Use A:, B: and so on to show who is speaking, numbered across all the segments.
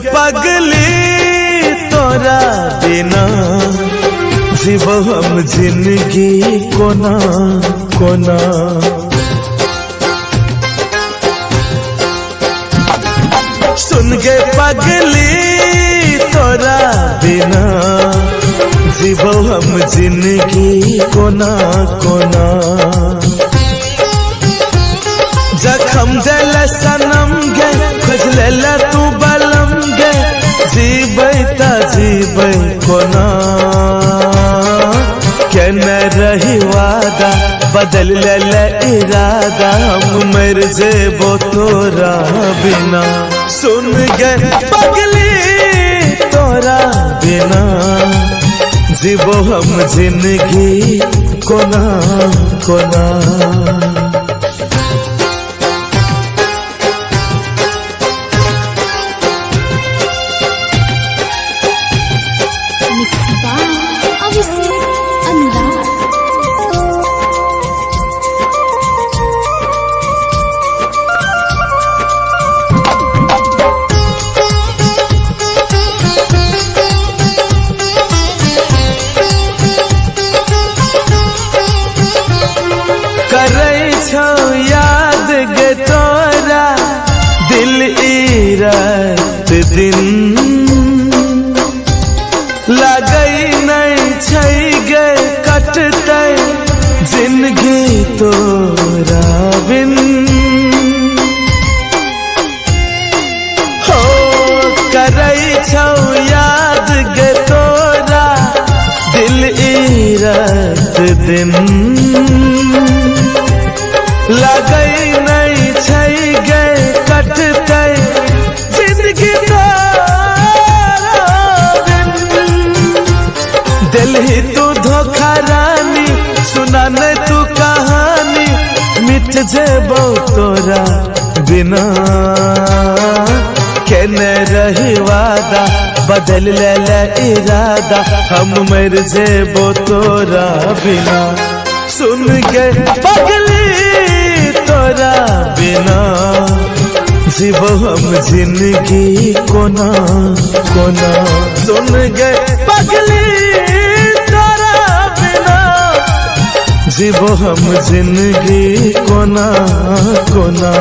A: पगली तोरा बिना जीवो हम जिंदगी कोना कोना। सुन गे पगली तोरा बिना जीवो हम जिंदगी कोना कोना। जखम दिल सनम गे खोज ले तू बलम गे जीबै ता जीबै कोना। केने रही वादा बदल ले इरादा हम मर जेबो तोरा बिना। सुन गे पगली तोरा बिना जीवो हम जिंदगी कोना कोना। याद गे तोरा दिल ई रात दिन लगई नहीं छै गे कटतै जिंदगी तोरा बिन। हो करै छौ याद गे तोरा दिल ई रात दिन लगई नहीं छै गे कटतै जिंदगी तोरा बिन। दिल ही तू धोखा रानी सुना नहीं तू कहानी मिट जेबो तोरा बिना। केने रही वादा बदल ले इरादा हम मर जेबो तोरा बिना। सुन गे पगली तोरा बिना जीवो हम जिंदगी कोना कोना। सुन गे पगली तोरा बिना जीवो हम जिंदगी कोना कोना।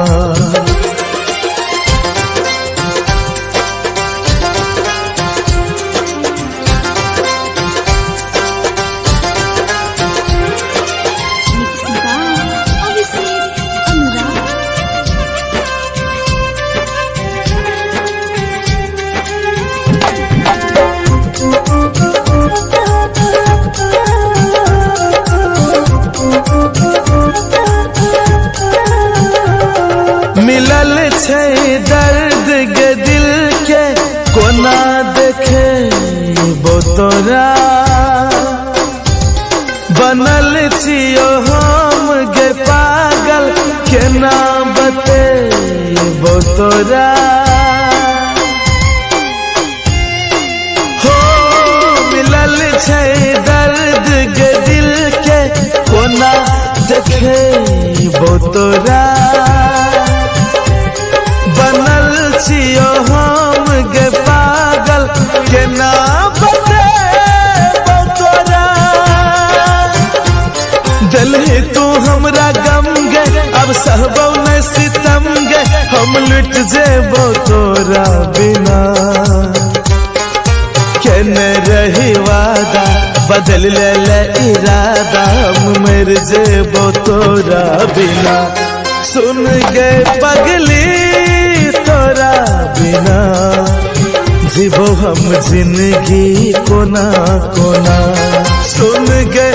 A: मिलल छै दर्द गे दिल के कोना देखे बो तोरा। बनल छियो हम गे पागल केना बतेबो तोरा। हो मिलल छै दर्द गे दिल के कोना देखे बो तोरा। बनल छियो हम गे पागल केना बतेबो तोरा। दिल ही तू हमरा गम गे अब सहबो नहीं सितम गे हम लुट जेबो तोरा बिना। केने रही वादा बदल ले इरादा हम मर जेबो तोरा बिना। सुन गे पगली तोरा बिना जीवो हम जिंदगी कोना कोना। सुन गे